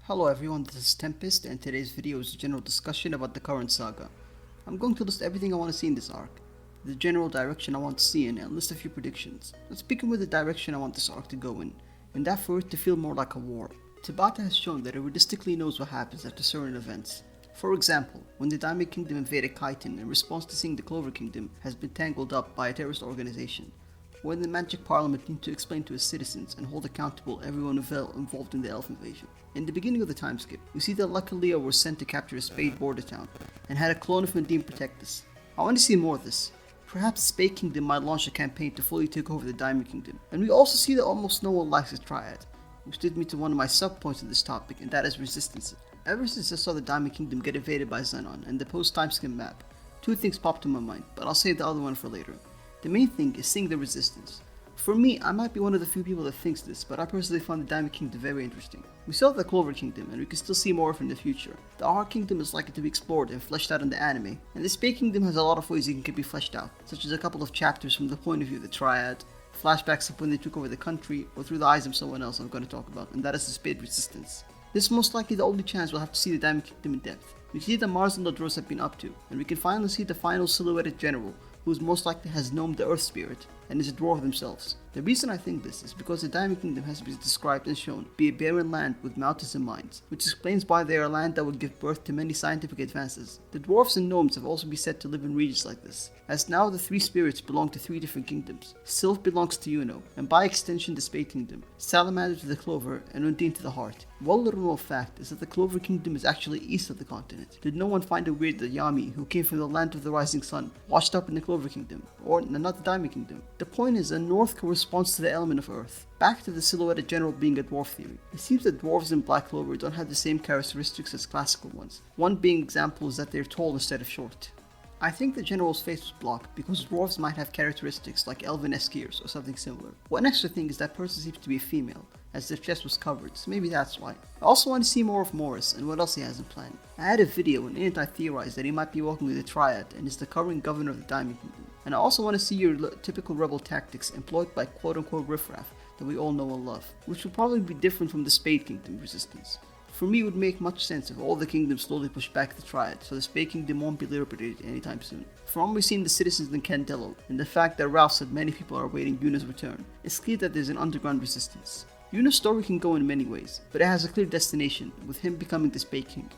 Hello everyone, this is Tempest and today's video is a general discussion about the current saga. I'm going to list everything I want to see in this arc, the general direction I want to see in, and list a few predictions. Let's begin with the direction I want this arc to go in, and that for it to feel more like a war. Tabata has shown that it realistically knows what happens after certain events. For example, when the Diamond Kingdom invaded Kyton in response to seeing the Clover Kingdom has been tangled up by a terrorist organization, when the Magic Parliament need to explain to its citizens and hold accountable everyone involved in the elf invasion. In the beginning of the time skip, we see that LiQWYD was sent to capture a Spade War town, and had a clone of Medivh protect this. I want to see more of this. Perhaps the Spade Kingdom might launch a campaign to fully take over the Diamond Kingdom, and we also see that almost no one likes the Triad, which led me to one of my sub-points in this topic, and that is resistance. Ever since I saw the Diamond Kingdom get invaded by Xenon and the post-time skip map, two things popped in my mind, but I'll save the other one for later. The main thing is seeing the resistance. For me, I might be one of the few people that thinks this, but I personally find the Diamond Kingdom very interesting. We saw the Clover Kingdom, and we can still see more of it in the future. The Arc Kingdom is likely to be explored and fleshed out in the anime, and the Spade Kingdom has a lot of ways it can be fleshed out, such as a couple of chapters from the point of view of the Triad, flashbacks of when they took over the country, or through the eyes of someone else I'm going to talk about, and that is the Spade Resistance. This is most likely the only chance we'll have to see the Diamond Kingdom in depth. We see that Mars and Ladros have been up to, and we can finally see the final silhouetted general, who most likely has gnomed the Earth Spirit, and is a dwarf themselves. The reason I think this is because the Diamond Kingdom has been described and shown to be a barren land with mountains and mines, which explains why they are a land that would give birth to many scientific advances. The dwarves and gnomes have also been said to live in regions like this, as now the three spirits belong to three different kingdoms. Sylph belongs to Yuno, and by extension the Spade Kingdom, Salamander to the Clover, and Undine to the Heart. One little known fact is that the Clover Kingdom is actually east of the continent. Did no one find it weird that Yami, who came from the land of the rising sun, washed up in the Clover Kingdom, or not the Diamond Kingdom? The point is that North corresponds to the element of Earth. Back to the silhouetted general being a dwarf theory. It seems that dwarves in Black Clover don't have the same characteristics as classical ones. One being example is that they're tall instead of short. I think the general's face was blocked because dwarves might have characteristics like elven-esque ears or something similar. One extra thing is that person seems to be a female, as their chest was covered, so maybe that's why. I also want to see more of Morris and what else he has in plan. I had a video and in it I theorized that he might be working with the Triad and is the current governor of the Diamond Kingdom. And I also want to see your typical rebel tactics employed by quote-unquote riffraff that we all know and love, which will probably be different from the Spade Kingdom resistance. For me, it would make much sense if all the kingdoms slowly push back the Triad, so the Spade Kingdom won't be liberated anytime soon. From what we've seen the citizens in Candello, and the fact that Ralph said many people are awaiting Yuna's return, it's clear that there's an underground resistance. Yuna's story can go in many ways, but it has a clear destination, with him becoming the Spade King.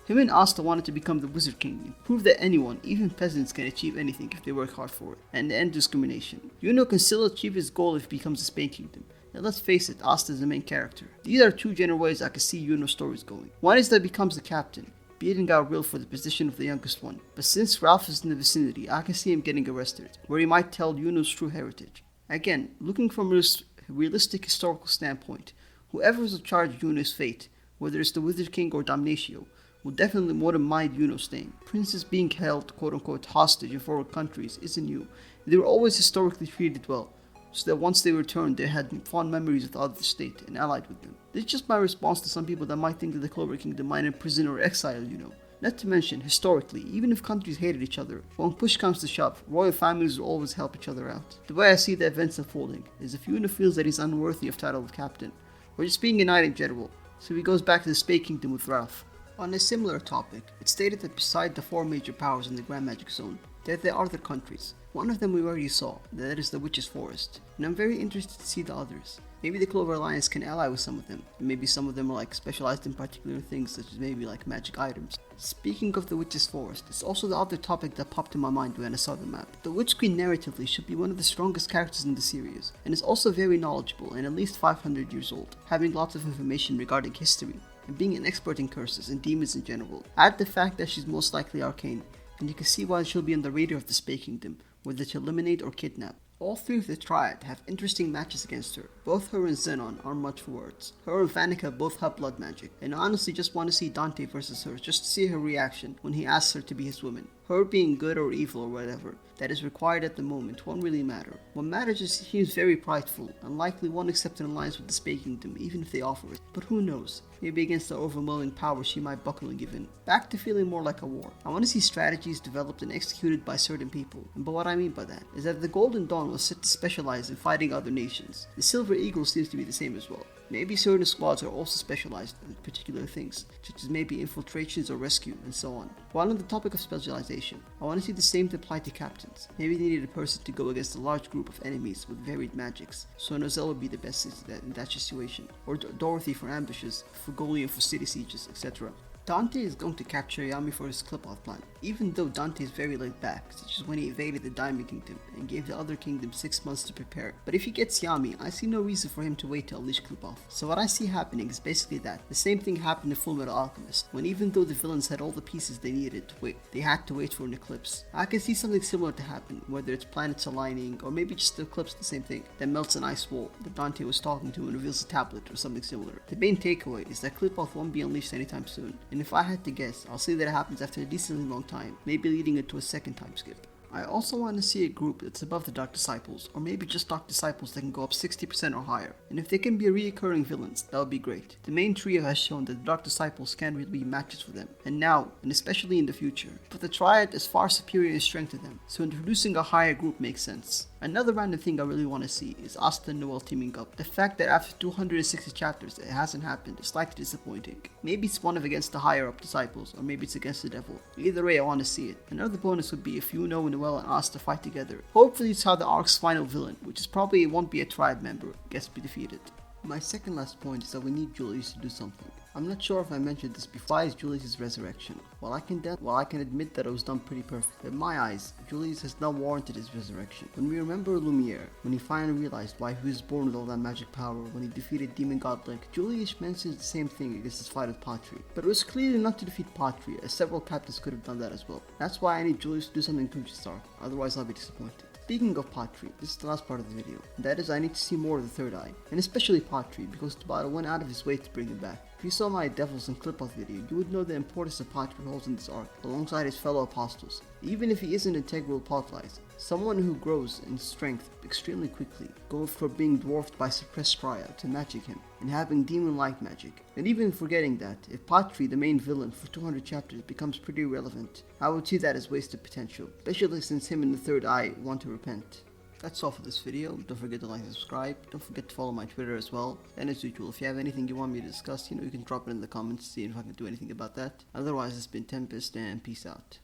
Him and Asta wanted to become the Wizard King and prove that anyone, even peasants, can achieve anything if they work hard for it, and end discrimination. Yuno can still achieve his goal if he becomes the Spade Kingdom. And let's face it, Asta is the main character. These are two general ways I can see Yuno's stories going. One is that he becomes the captain, beating out Will for the position of the youngest one. But since Ralph is in the vicinity, I can see him getting arrested, where he might tell Yuno's true heritage. Again, looking from a realistic historical standpoint, whoever is in charge of Yuno's fate, whether it's the Wizard King or Damnatio, will definitely wouldn't mind Yuno staying. Princes being held quote-unquote hostage in foreign countries isn't new. They were always historically treated well, so that once they returned they had fond memories of the other state and allied with them. This is just my response to some people that might think that the Clover Kingdom might imprison or exile Yuno. Not to mention, historically, even if countries hated each other, when push comes to shove, royal families will always help each other out. The way I see the events unfolding is if Yuno feels that he's unworthy of title of captain, or just being a knight in general, so he goes back to the Spade Kingdom with Ralph. On a similar topic, it's stated that beside the four major powers in the Grand Magic Zone, there are other countries. One of them we already saw, that is the Witch's Forest, and I'm very interested to see the others. Maybe the Clover Alliance can ally with some of them, and maybe some of them are specialized in particular things such as maybe magic items. Speaking of the Witch's Forest, it's also the other topic that popped in my mind when I saw the map. The Witch Queen narratively should be one of the strongest characters in the series, and is also very knowledgeable and at least 500 years old, having lots of information regarding history, and being an expert in curses and demons in general. Add the fact that she's most likely arcane, and you can see why she'll be on the radar of the Spade Kingdom, whether to eliminate or kidnap. All three of the Triad have interesting matches against her. Both her and Xenon are much for words. Her and Vanica both have blood magic, and I honestly just want to see Dante versus her just to see her reaction when he asks her to be his woman. Her being good or evil or whatever that is required at the moment won't really matter. What matters is he is very prideful and likely won't accept an alliance with the Spade Kingdom even if they offer it. But who knows, maybe against the overwhelming power she might buckle and give in. Back to feeling more like a war. I want to see strategies developed and executed by certain people, but what I mean by that is that the Golden Dawn was set to specialize in fighting other nations. The Silver Eagle seems to be the same as well. Maybe certain squads are also specialized in particular things, such as maybe infiltrations or rescue and so on. While on the topic of specialization, I want to see the same apply to captains. Maybe they need a person to go against a large group of enemies with varied magics, so Nozel would be the best in that situation, or Dorothy for ambushes, Frigolian for city sieges, etc. Dante is going to capture Yami for his clip-off plan, even though Dante is very laid back, such as when he invaded the Diamond Kingdom and gave the other kingdom 6 months to prepare. But if he gets Yami, I see no reason for him to wait to unleash clip-off. So what I see happening is basically that. The same thing happened in Fullmetal Alchemist, when even though the villains had all the pieces they needed to wait, they had to wait for an eclipse. I can see something similar to happen, whether it's planets aligning, or maybe just the eclipse, the same thing, that melts an ice wall that Dante was talking to and reveals a tablet or something similar. The main takeaway is that clip-off won't be unleashed anytime soon, and if I had to guess, I'll say that it happens after a decently long time, maybe leading it to a second time skip. I also want to see a group that's above the Dark Disciples, or maybe just Dark Disciples that can go up 60% or higher, and if they can be reoccurring villains, that would be great. The main trio has shown that the Dark Disciples can really be matches for them, and now, and especially in the future, but the Triad is far superior in strength to them, so introducing a higher group makes sense. Another random thing I really want to see is Asta and Noel teaming up. The fact that after 260 chapters it hasn't happened is slightly disappointing. Maybe it's one of against the higher up disciples, or maybe it's against the devil. Either way I want to see it. Another bonus would be if Yuno, Noel and Asta fight together. Hopefully it's how the arc's final villain, which is probably won't be a tribe member, gets to be defeated. My second last point is that we need Julius to do something. I'm not sure if I mentioned this before. Why is Julius' resurrection? While I can admit that it was done pretty perfect, in my eyes, Julius has not warranted his resurrection. When we remember Lumiere, when he finally realized why he was born with all that magic power, when he defeated Demon God Lick, Julius mentions the same thing against his fight with Patri. But it was clearly not to defeat Patri, as several captains could have done that as well. That's why I need Julius to do something to this arc, otherwise I'll be disappointed. Speaking of Patri, this is the last part of the video, and that is I need to see more of the Third Eye, and especially Patri, because Tabata went out of his way to bring him back. If you saw my Devils and Clip-Off video, you would know the importance that Patri holds in this arc, alongside his fellow apostles. Even if he isn't integral plot-wise, someone who grows in strength extremely quickly, going from being dwarfed by suppressed Strya to matching him, and having demon-like magic. And even forgetting that, if Patri, the main villain for 200 chapters, becomes pretty relevant, I would see that as wasted potential, especially since him and the Third Eye want to repent. That's all for this video. Don't forget to like and subscribe. Don't forget to follow my Twitter as well. And as usual, if you have anything you want me to discuss, you can drop it in the comments, see if I can do anything about that. Otherwise, it's been Tempest, and peace out.